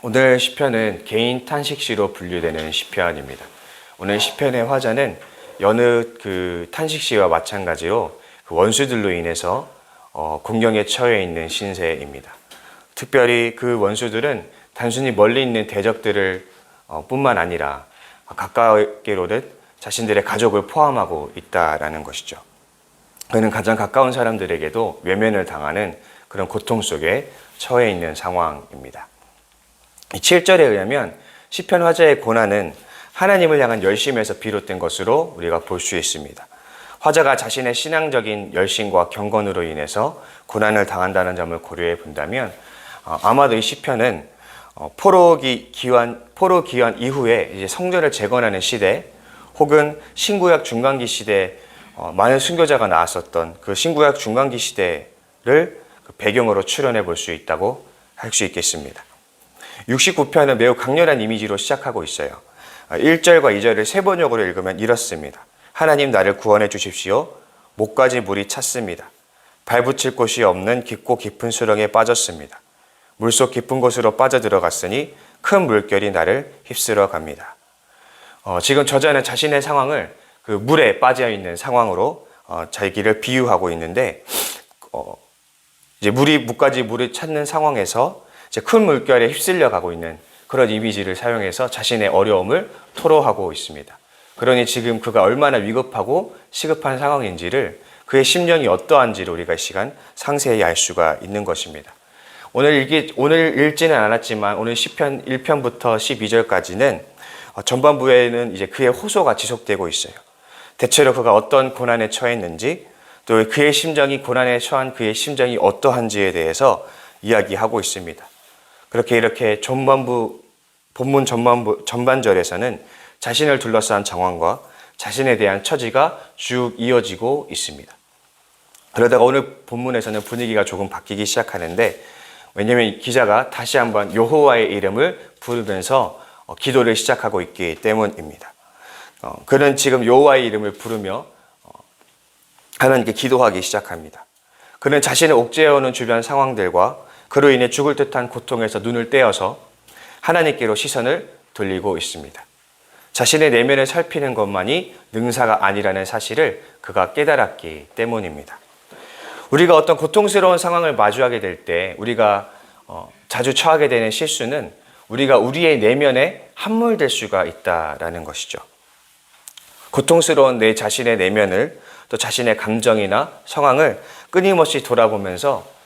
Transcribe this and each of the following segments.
오늘 시편은 개인 탄식시로 분류되는 시편입니다. 오늘 시편의 화자는 여느 탄식시와 마찬가지로 원수들로 인해서 공경에 처해 있는 신세입니다. 특별히 그 원수들은 단순히 멀리 있는 대적들을 뿐만 아니라 가까이로는 자신들의 가족을 포함하고 있다라는 것이죠. 그는 가장 가까운 사람들에게도 외면을 당하는 그런 고통 속에 처해 있는 상황입니다. 7절에 의하면 시편 화자의 고난은 하나님을 향한 열심에서 비롯된 것으로 우리가 볼 수 있습니다. 화자가 자신의 신앙적인 열심과 경건으로 인해서 고난을 당한다는 점을 고려해 본다면 아마도 이 시편은 포로 기환 이후에 이제 성전을 재건하는 시대 혹은 신구약 중간기 시대 많은 순교자가 나왔었던 그 신구약 중간기 시대를 배경으로 추론해 볼 수 있다고 할 수 있겠습니다. 69편은 매우 강렬한 이미지로 시작하고 있어요. 1절과 2절을 세 번역으로 읽으면 이렇습니다. 하나님 나를 구원해 주십시오. 목까지 물이 찼습니다. 발붙일 곳이 없는 깊고 깊은 수렁에 빠졌습니다. 물속 깊은 곳으로 빠져들어갔으니 큰 물결이 나를 휩쓸어 갑니다. 지금 저자는 자신의 상황을 그 물에 빠져 있는 상황으로 자기를 비유하고 있는데 이제 목까지 물이 찼는 상황에서 이제 큰 물결에 휩쓸려 가고 있는 그런 이미지를 사용해서 자신의 어려움을 토로하고 있습니다. 그러니 지금 그가 얼마나 위급하고 시급한 상황인지를 그의 심령이 어떠한지를 우리가 이 시간 상세히 알 수가 있는 것입니다. 오늘 읽지는 않았지만 오늘 시편 1편부터 12절까지는 전반부에는 이제 그의 호소가 지속되고 있어요. 대체로 그가 어떤 고난에 처했는지 또 그의 심정이 고난에 처한 그의 심정이 어떠한지에 대해서 이야기하고 있습니다. 이렇게 본문 전반절에서는 자신을 둘러싼 정황과 자신에 대한 처지가 쭉 이어지고 있습니다. 그러다가 오늘 본문에서는 분위기가 조금 바뀌기 시작하는데 왜냐하면 기자가 다시 한번 여호와의 이름을 부르면서 기도를 시작하고 있기 때문입니다. 그는 지금 여호와의 이름을 부르며 하나님께 기도하기 시작합니다. 그는 자신을 옥죄어오는 주변 상황들과 그로 인해 죽을 듯한 고통에서 눈을 떼어서 하나님께로 시선을 돌리고 있습니다. 자신의 내면을 살피는 것만이 능사가 아니라는 사실을 그가 깨달았기 때문입니다. 우리가 어떤 고통스러운 상황을 마주하게 될 때 우리가 자주 처하게 되는 실수는 우리가 우리의 내면에 함몰될 수가 있다라는 것이죠. 고통스러운 내 자신의 내면을 또 자신의 감정이나 상황을 끊임없이 돌아보면서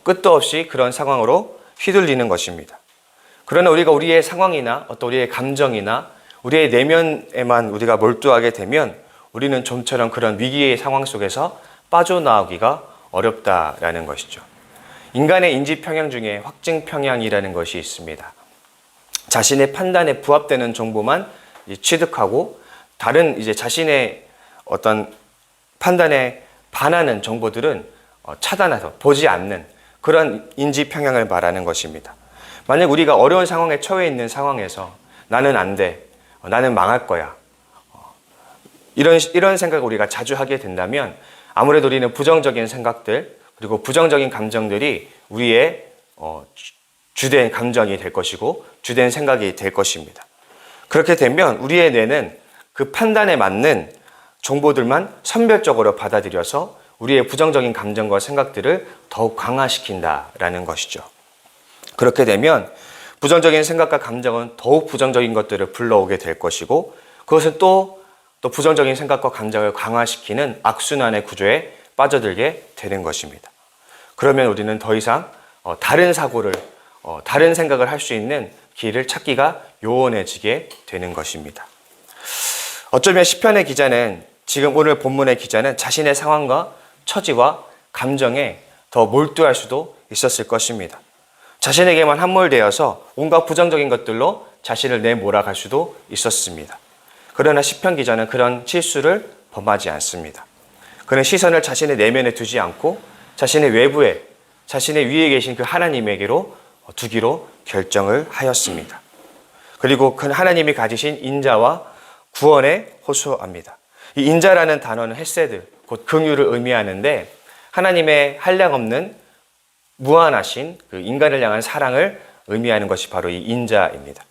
끝도 없이 그런 상황으로 휘둘리는 것입니다. 그러나 우리가 우리의 상황이나 어떤 우리의 감정이나 우리의 내면에만 우리가 몰두하게 되면 우리는 좀처럼 그런 위기의 상황 속에서 빠져나오기가 어렵다라는 것이죠. 인간의 인지 평양 중에 확증 평양이라는 것이 있습니다. 자신의 판단에 부합되는 정보만 취득하고 다른 자신의 어떤 판단에 반하는 정보들은 차단해서 보지 않는 그런 인지 평양을 말하는 것입니다. 만약 우리가 어려운 상황에 처해 있는 상황에서 나는 안 돼, 나는 망할 거야, 이런 생각을 우리가 자주 하게 된다면 아무래도 우리는 부정적인 생각들 그리고 부정적인 감정들이 우리의 주된 감정이 될 것이고 주된 생각이 될 것입니다. 그렇게 되면 우리의 뇌는 그 판단에 맞는 정보들만 선별적으로 받아들여서 우리의 부정적인 감정과 생각들을 더욱 강화시킨다라는 것이죠. 그렇게 되면 부정적인 생각과 감정은 더욱 부정적인 것들을 불러오게 될 것이고 그것은 또 부정적인 생각과 감정을 강화시키는 악순환의 구조에 빠져들게 되는 것입니다. 그러면 우리는 더 이상 다른 생각을 할 수 있는 길을 찾기가 요원해지게 되는 것입니다. 어쩌면 시편의 기자는 지금 오늘 본문의 기자는 자신의 상황과 처지와 감정에 더 몰두할 수도 있었을 것입니다. 자신에게만 함몰되어서 온갖 부정적인 것들로 자신을 내몰아갈 수도 있었습니다. 그러나 시편 기자는 그런 실수를 범하지 않습니다. 그는 시선을 자신의 내면에 두지 않고 자신의 외부에 자신의 위에 계신 그 하나님에게로 두기로 결정을 하였습니다. 그리고 그 하나님이 가지신 인자와 구원에 호소합니다. 이 인자라는 단어는 헤세드, 곧 긍휼을 의미하는데 하나님의 한량없는 무한하신 그 인간을 향한 사랑을 의미하는 것이 바로 이 인자입니다.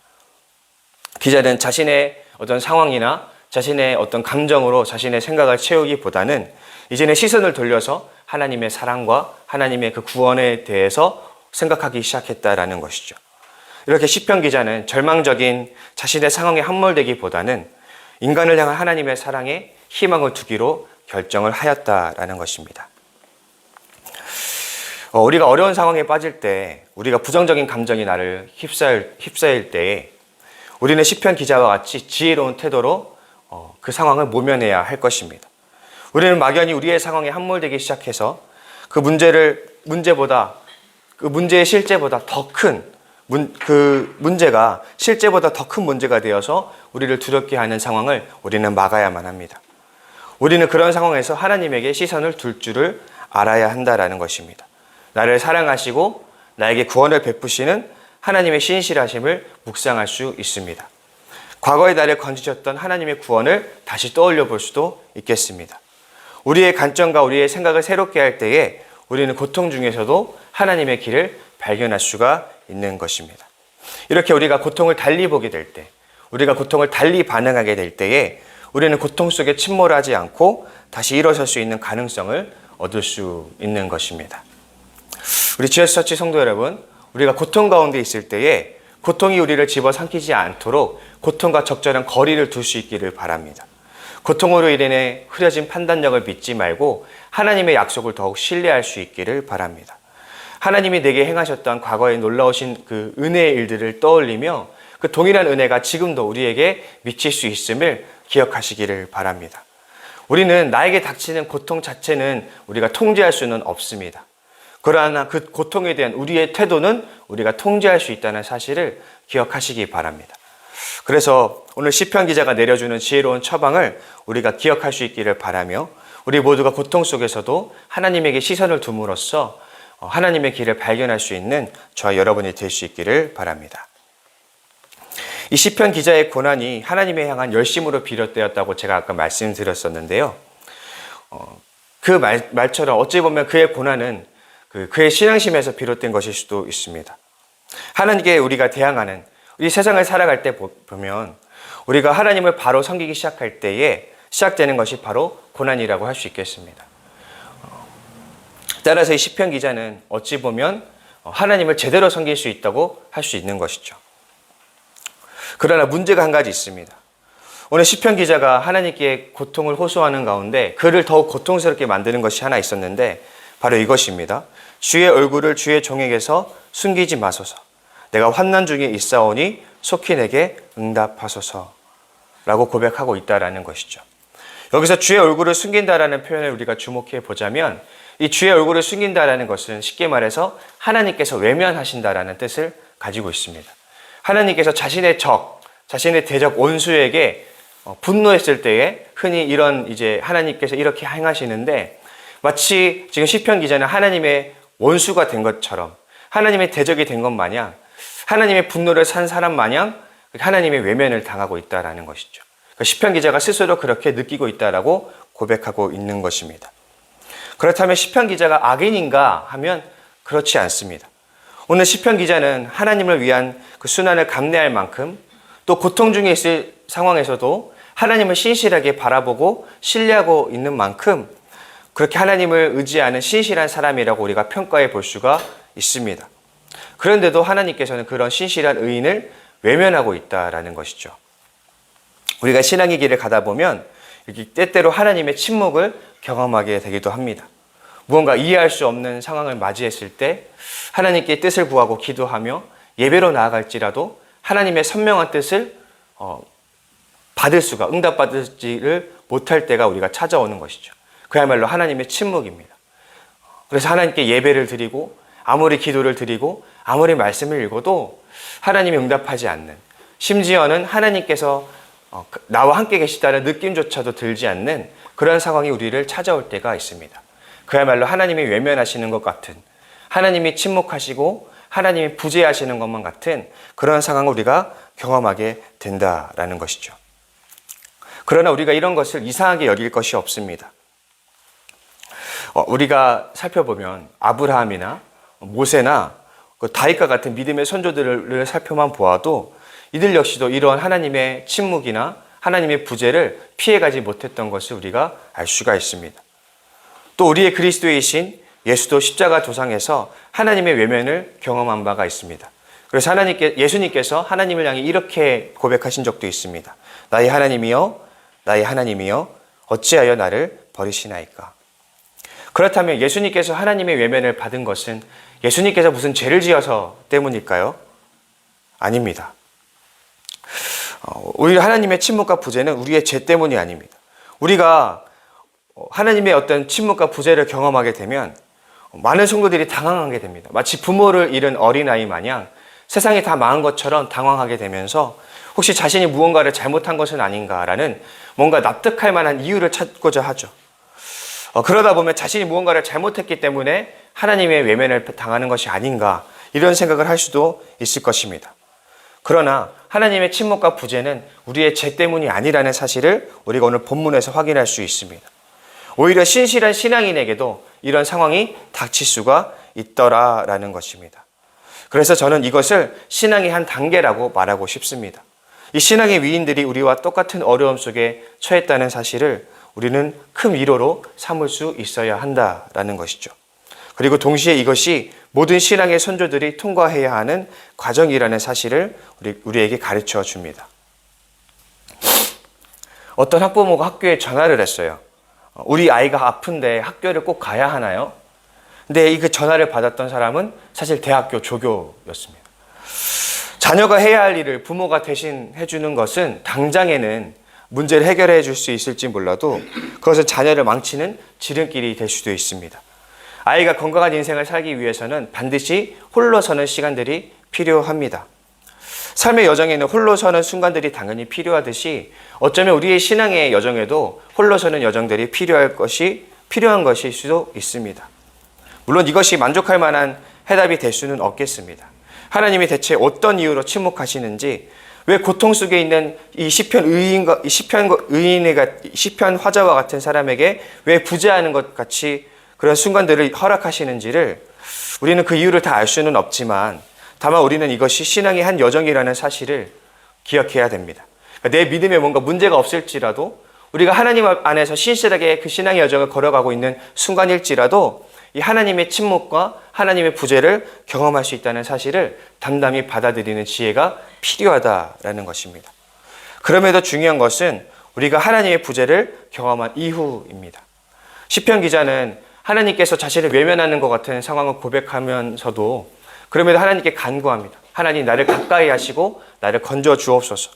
기자는 자신의 어떤 상황이나 자신의 어떤 감정으로 자신의 생각을 채우기보다는 이제는 시선을 돌려서 하나님의 사랑과 하나님의 그 구원에 대해서 생각하기 시작했다라는 것이죠. 이렇게 시편 기자는 절망적인 자신의 상황에 함몰되기보다는 인간을 향한 하나님의 사랑에 희망을 두기로 결정을 하였다라는 것입니다. 우리가 어려운 상황에 빠질 때, 우리가 부정적인 감정이 나를 휩싸일 때에 우리는 시편 기자와 같이 지혜로운 태도로 그 상황을 모면해야 할 것입니다. 우리는 막연히 우리의 상황에 함몰되기 시작해서 그 문제보다 그 문제의 실제보다 더 큰 그 문제가 실제보다 더 큰 문제가 되어서 우리를 두렵게 하는 상황을 우리는 막아야만 합니다. 우리는 그런 상황에서 하나님에게 시선을 둘 줄을 알아야 한다라는 것입니다. 나를 사랑하시고 나에게 구원을 베푸시는 하나님의 신실하심을 묵상할 수 있습니다. 과거의 나를 건지셨던 하나님의 구원을 다시 떠올려 볼 수도 있겠습니다. 우리의 관점과 우리의 생각을 새롭게 할 때에 우리는 고통 중에서도 하나님의 길을 발견할 수가 있는 것입니다. 이렇게 우리가 고통을 달리 보게 될 때, 우리가 고통을 달리 반응하게 될 때에 우리는 고통 속에 침몰하지 않고 다시 일어설 수 있는 가능성을 얻을 수 있는 것입니다. 우리 지어스처치 성도 여러분, 우리가 고통 가운데 있을 때에 고통이 우리를 집어삼키지 않도록 고통과 적절한 거리를 둘 수 있기를 바랍니다. 고통으로 인해 흐려진 판단력을 믿지 말고 하나님의 약속을 더욱 신뢰할 수 있기를 바랍니다. 하나님이 내게 행하셨던 과거에 놀라우신 그 은혜의 일들을 떠올리며 그 동일한 은혜가 지금도 우리에게 미칠 수 있음을 기억하시기를 바랍니다. 우리는 나에게 닥치는 고통 자체는 우리가 통제할 수는 없습니다. 그러나 그 고통에 대한 우리의 태도는 우리가 통제할 수 있다는 사실을 기억하시기 바랍니다. 그래서 오늘 시편 기자가 내려주는 지혜로운 처방을 우리가 기억할 수 있기를 바라며 우리 모두가 고통 속에서도 하나님에게 시선을 둠으로써 하나님의 길을 발견할 수 있는 저와 여러분이 될 수 있기를 바랍니다. 이 시편 기자의 고난이 하나님에 향한 열심으로 비롯되었다고 제가 아까 말씀드렸었는데요. 그 말처럼 어찌 보면 그의 고난은 그의 신앙심에서 비롯된 것일 수도 있습니다. 하나님께 우리가 대항하는 우리 세상을 살아갈 때 보면 우리가 하나님을 바로 섬기기 시작할 때에 시작되는 것이 바로 고난이라고 할 수 있겠습니다. 따라서 이 시편 기자는 어찌 보면 하나님을 제대로 섬길 수 있다고 할 수 있는 것이죠. 그러나 문제가 한 가지 있습니다. 오늘 시편 기자가 하나님께 고통을 호소하는 가운데 그를 더욱 고통스럽게 만드는 것이 하나 있었는데 바로 이것입니다. 주의 얼굴을 주의 종에게서 숨기지 마소서. 내가 환난 중에 있사오니 속히 내게 응답하소서. 라고 고백하고 있다라는 것이죠. 여기서 주의 얼굴을 숨긴다라는 표현을 우리가 주목해 보자면 이 주의 얼굴을 숨긴다라는 것은 쉽게 말해서 하나님께서 외면하신다라는 뜻을 가지고 있습니다. 하나님께서 자신의 자신의 대적 원수에게 분노했을 때에 흔히 이런 하나님께서 이렇게 행하시는데 마치 지금 시편 기자는 하나님의 원수가 된 것처럼 하나님의 대적이 된 것 마냥 하나님의 분노를 산 사람 마냥 하나님의 외면을 당하고 있다라는 것이죠. 그러니까 시편 기자가 스스로 그렇게 느끼고 있다라고 고백하고 있는 것입니다. 그렇다면 시편 기자가 악인인가 하면 그렇지 않습니다. 오늘 시편 기자는 하나님을 위한 그 순환을 감내할 만큼 또 고통 중에 있을 상황에서도 하나님을 신실하게 바라보고 신뢰하고 있는 만큼 그렇게 하나님을 의지하는 신실한 사람이라고 우리가 평가해 볼 수가 있습니다. 그런데도 하나님께서는 그런 신실한 의인을 외면하고 있다라는 것이죠. 우리가 신앙의 길을 가다 보면 이렇게 때때로 하나님의 침묵을 경험하게 되기도 합니다. 무언가 이해할 수 없는 상황을 맞이했을 때 하나님께 뜻을 구하고 기도하며 예배로 나아갈지라도 하나님의 선명한 뜻을 응답받지를 못할 때가 우리가 찾아오는 것이죠. 그야말로 하나님의 침묵입니다. 그래서 하나님께 예배를 드리고 아무리 기도를 드리고 아무리 말씀을 읽어도 하나님이 응답하지 않는, 심지어는 하나님께서 나와 함께 계시다는 느낌조차도 들지 않는 그런 상황이 우리를 찾아올 때가 있습니다. 그야말로 하나님이 외면하시는 것 같은, 하나님이 침묵하시고 하나님이 부재하시는 것만 같은 그런 상황을 우리가 경험하게 된다라는 것이죠. 그러나 우리가 이런 것을 이상하게 여길 것이 없습니다. 우리가 살펴보면 아브라함이나 모세나 그 다윗과 같은 믿음의 선조들을 살펴만 보아도 이들 역시도 이러한 하나님의 침묵이나 하나님의 부재를 피해가지 못했던 것을 우리가 알 수가 있습니다. 또 우리의 그리스도이신 예수도 십자가 도상에서 하나님의 외면을 경험한 바가 있습니다. 그래서 예수님께서 하나님을 향해 이렇게 고백하신 적도 있습니다. 나의 하나님이여, 나의 하나님이여, 어찌하여 나를 버리시나이까. 그렇다면 예수님께서 하나님의 외면을 받은 것은 예수님께서 무슨 죄를 지어서 때문일까요? 아닙니다. 오히려 하나님의 침묵과 부재는 우리의 죄 때문이 아닙니다. 우리가 하나님의 어떤 침묵과 부재를 경험하게 되면 많은 성도들이 당황하게 됩니다. 마치 부모를 잃은 어린아이 마냥 세상이 다 망한 것처럼 당황하게 되면서 혹시 자신이 무언가를 잘못한 것은 아닌가라는 뭔가 납득할 만한 이유를 찾고자 하죠. 그러다 보면 자신이 무언가를 잘못했기 때문에 하나님의 외면을 당하는 것이 아닌가 이런 생각을 할 수도 있을 것입니다. 그러나 하나님의 침묵과 부재는 우리의 죄 때문이 아니라는 사실을 우리가 오늘 본문에서 확인할 수 있습니다. 오히려 신실한 신앙인에게도 이런 상황이 닥칠 수가 있더라라는 것입니다. 그래서 저는 이것을 신앙의 한 단계라고 말하고 싶습니다. 이 신앙의 위인들이 우리와 똑같은 어려움 속에 처했다는 사실을 우리는 큰 위로로 삼을 수 있어야 한다라는 것이죠. 그리고 동시에 이것이 모든 신앙의 선조들이 통과해야 하는 과정이라는 사실을 우리에게 가르쳐 줍니다. 어떤 학부모가 학교에 전화를 했어요. 우리 아이가 아픈데 학교를 꼭 가야 하나요? 근데 그 전화를 받았던 사람은 사실 대학교 조교였습니다. 자녀가 해야 할 일을 부모가 대신 해주는 것은 당장에는 문제를 해결해 줄 수 있을지 몰라도 그것은 자녀를 망치는 지름길이 될 수도 있습니다. 아이가 건강한 인생을 살기 위해서는 반드시 홀로 서는 시간들이 필요합니다. 삶의 여정에는 홀로 서는 순간들이 당연히 필요하듯이 어쩌면 우리의 신앙의 여정에도 홀로 서는 여정들이 필요한 것일 수도 있습니다. 물론 이것이 만족할 만한 해답이 될 수는 없겠습니다. 하나님이 대체 어떤 이유로 침묵하시는지, 왜 고통 속에 있는 이 시편 화자와 같은 사람에게 왜 부재하는 것 같이 그런 순간들을 허락하시는지를 우리는 그 이유를 다 알 수는 없지만 다만 우리는 이것이 신앙의 한 여정이라는 사실을 기억해야 됩니다. 내 믿음에 뭔가 문제가 없을지라도 우리가 하나님 안에서 신실하게 그 신앙의 여정을 걸어가고 있는 순간일지라도 이 하나님의 침묵과 하나님의 부재를 경험할 수 있다는 사실을 담담히 받아들이는 지혜가 필요하다라는 것입니다. 그럼에도 중요한 것은 우리가 하나님의 부재를 경험한 이후입니다. 시편 기자는 하나님께서 자신을 외면하는 것 같은 상황을 고백하면서도 그럼에도 하나님께 간구합니다. 하나님, 나를 가까이 하시고 나를 건져 주옵소서.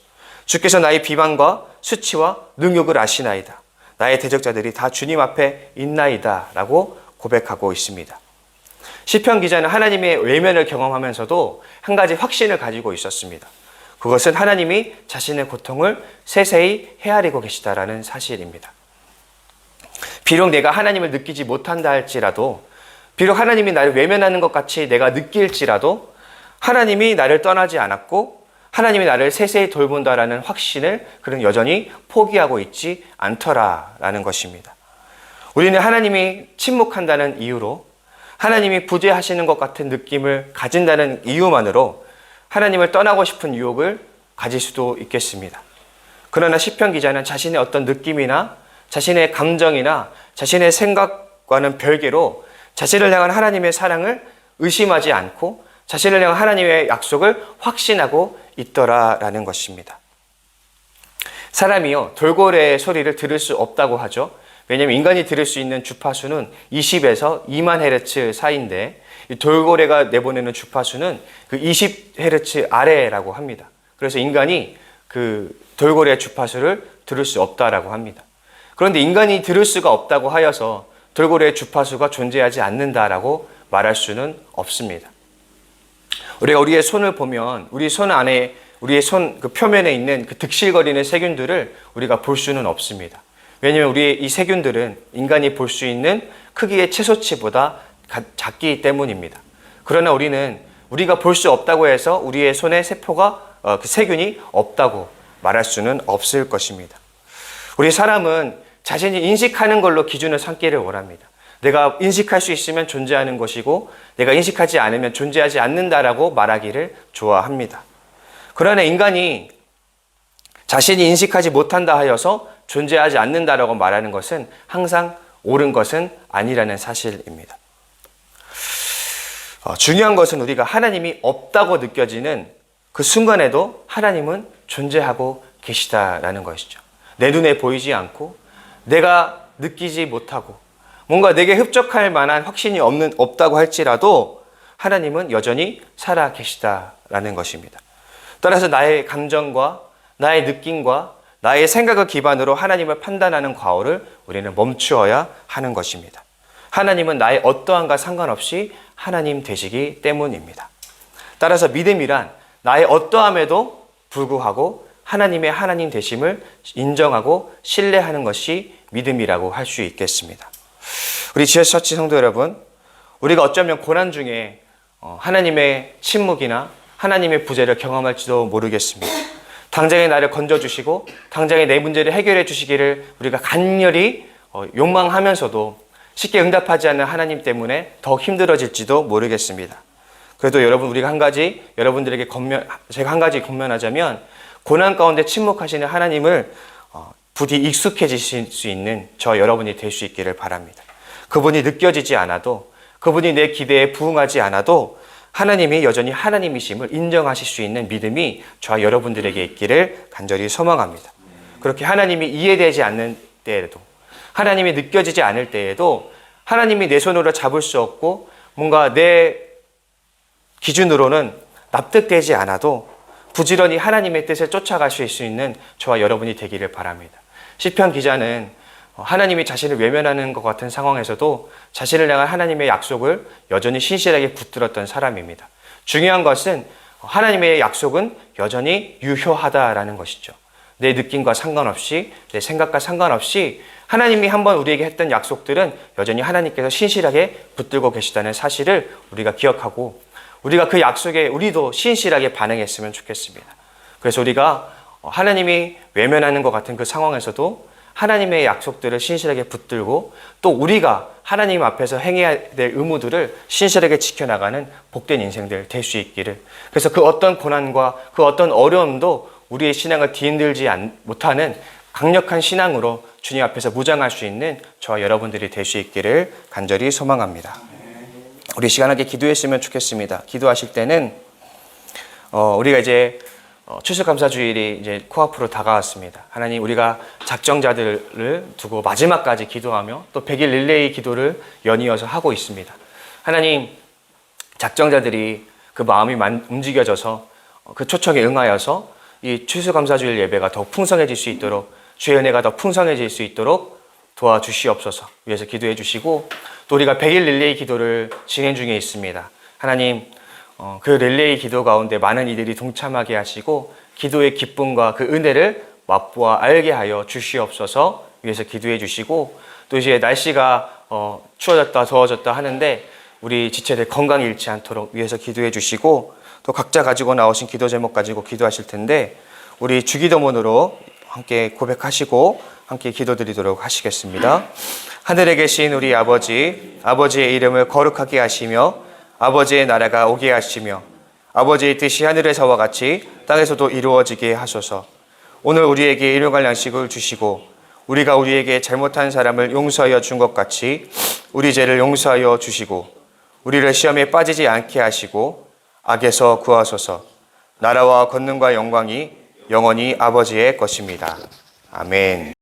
주께서 나의 비방과 수치와 능욕을 아시나이다. 나의 대적자들이 다 주님 앞에 있나이다 라고 고백하고 있습니다. 시편 기자는 하나님의 외면을 경험하면서도 한 가지 확신을 가지고 있었습니다. 그것은 하나님이 자신의 고통을 세세히 헤아리고 계시다라는 사실입니다. 비록 내가 하나님을 느끼지 못한다 할지라도, 비록 하나님이 나를 외면하는 것 같이 내가 느낄지라도 하나님이 나를 떠나지 않았고 하나님이 나를 세세히 돌본다라는 확신을 그는 여전히 포기하고 있지 않더라라는 것입니다. 우리는 하나님이 침묵한다는 이유로, 하나님이 부재하시는 것 같은 느낌을 가진다는 이유만으로 하나님을 떠나고 싶은 유혹을 가질 수도 있겠습니다. 그러나 시편 기자는 자신의 어떤 느낌이나 자신의 감정이나 자신의 생각과는 별개로 자신을 향한 하나님의 사랑을 의심하지 않고 자신을 향한 하나님의 약속을 확신하고 있더라라는 것입니다. 사람이요, 돌고래의 소리를 들을 수 없다고 하죠. 왜냐하면 인간이 들을 수 있는 주파수는 20에서 2만 헤르츠 사이인데 돌고래가 내보내는 주파수는 그 20헤르츠 아래라고 합니다. 그래서 인간이 그 돌고래의 주파수를 들을 수 없다라고 합니다. 그런데 인간이 들을 수가 없다고 하여서 돌고래의 주파수가 존재하지 않는다라고 말할 수는 없습니다. 우리가 우리의 손을 보면 우리 손 안에, 우리의 손 그 표면에 있는 그 득실거리는 세균들을 우리가 볼 수는 없습니다. 왜냐하면 우리의 이 세균들은 인간이 볼 수 있는 크기의 채소치보다 작기 때문입니다. 그러나 우리가 볼 수 없다고 해서 우리의 손에 그 세균이 없다고 말할 수는 없을 것입니다. 우리 사람은 자신이 인식하는 걸로 기준을 삼기를 원합니다. 내가 인식할 수 있으면 존재하는 것이고 내가 인식하지 않으면 존재하지 않는다라고 말하기를 좋아합니다. 그러나 인간이 자신이 인식하지 못한다 하여서 존재하지 않는다라고 말하는 것은 항상 옳은 것은 아니라는 사실입니다. 중요한 것은 우리가 하나님이 없다고 느껴지는 그 순간에도 하나님은 존재하고 계시다라는 것이죠. 내 눈에 보이지 않고 내가 느끼지 못하고 뭔가 내게 흡족할 만한 확신이 없다고 할지라도 하나님은 여전히 살아 계시다라는 것입니다. 따라서 나의 감정과 나의 느낌과 나의 생각을 기반으로 하나님을 판단하는 과오를 우리는 멈추어야 하는 것입니다. 하나님은 나의 어떠함과 상관없이 하나님 되시기 때문입니다. 따라서 믿음이란 나의 어떠함에도 불구하고 하나님의 하나님 되심을 인정하고 신뢰하는 것이 믿음이라고 할 수 있겠습니다. 우리 지어스 처치 성도 여러분, 우리가 어쩌면 고난 중에 하나님의 침묵이나 하나님의 부재를 경험할지도 모르겠습니다. 당장에 나를 건져주시고 당장에 내 문제를 해결해 주시기를 우리가 간절히 욕망하면서도 쉽게 응답하지 않는 하나님 때문에 더 힘들어질지도 모르겠습니다. 그래도 여러분, 우리가 여러분들에게 제가 한 가지 권면하자면, 고난 가운데 침묵하시는 하나님을 부디 익숙해지실 수 있는 저 여러분이 될 수 있기를 바랍니다. 그분이 느껴지지 않아도, 그분이 내 기대에 부응하지 않아도 하나님이 여전히 하나님이심을 인정하실 수 있는 믿음이 저와 여러분들에게 있기를 간절히 소망합니다. 그렇게 하나님이 이해되지 않는 때에도, 하나님이 느껴지지 않을 때에도 하나님이 내 손으로 잡을 수 없고 뭔가 내 기준으로는 납득되지 않아도 부지런히 하나님의 뜻을 쫓아갈 수 있는 저와 여러분이 되기를 바랍니다. 시편 기자는 하나님이 자신을 외면하는 것 같은 상황에서도 자신을 향한 하나님의 약속을 여전히 신실하게 붙들었던 사람입니다. 중요한 것은 하나님의 약속은 여전히 유효하다라는 것이죠. 내 느낌과 상관없이, 내 생각과 상관없이 하나님이 한번 우리에게 했던 약속들은 여전히 하나님께서 신실하게 붙들고 계시다는 사실을 우리가 기억하고, 우리가 그 약속에 우리도 신실하게 반응했으면 좋겠습니다. 그래서 우리가 하나님이 외면하는 것 같은 그 상황에서도 하나님의 약속들을 신실하게 붙들고, 또 우리가 하나님 앞에서 행해야 될 의무들을 신실하게 지켜나가는 복된 인생들 될 수 있기를, 그래서 그 어떤 고난과 그 어떤 어려움도 우리의 신앙을 뒤흔들지 못하는 강력한 신앙으로 주님 앞에서 무장할 수 있는 저와 여러분들이 될 수 있기를 간절히 소망합니다. 우리 시간하게 기도했으면 좋겠습니다. 기도하실 때는 우리가 이제 추수감사주일이 이제 코앞으로 다가왔습니다. 하나님, 우리가 작정자들을 두고 마지막까지 기도하며 또 100일 릴레이 기도를 연이어서 하고 있습니다. 하나님, 작정자들이 그 마음이 움직여져서 그 초청에 응하여서 이 추수감사주일 예배가 더 풍성해질 수 있도록, 주의 은혜가 더 풍성해질 수 있도록 도와주시옵소서 위해서 기도해 주시고, 또 우리가 100일 릴레이 기도를 진행 중에 있습니다. 하나님, 그 릴레이 기도 가운데 많은 이들이 동참하게 하시고 기도의 기쁨과 그 은혜를 맛보아 알게 하여 주시옵소서 위해서 기도해 주시고, 또 이제 날씨가 추워졌다 더워졌다 하는데 우리 지체들 건강 잃지 않도록 위해서 기도해 주시고, 또 각자 가지고 나오신 기도 제목 가지고 기도하실 텐데 우리 주기도문으로 함께 고백하시고 함께 기도드리도록 하시겠습니다. 하늘에 계신 우리 아버지, 아버지의 이름을 거룩하게 하시며 아버지의 나라가 오게 하시며 아버지의 뜻이 하늘에서와 같이 땅에서도 이루어지게 하소서. 오늘 우리에게 일용할 양식을 주시고 우리가 우리에게 잘못한 사람을 용서하여 준 것 같이 우리 죄를 용서하여 주시고 우리를 시험에 빠지지 않게 하시고 악에서 구하소서. 나라와 권능과 영광이 영원히 아버지의 것입니다. 아멘.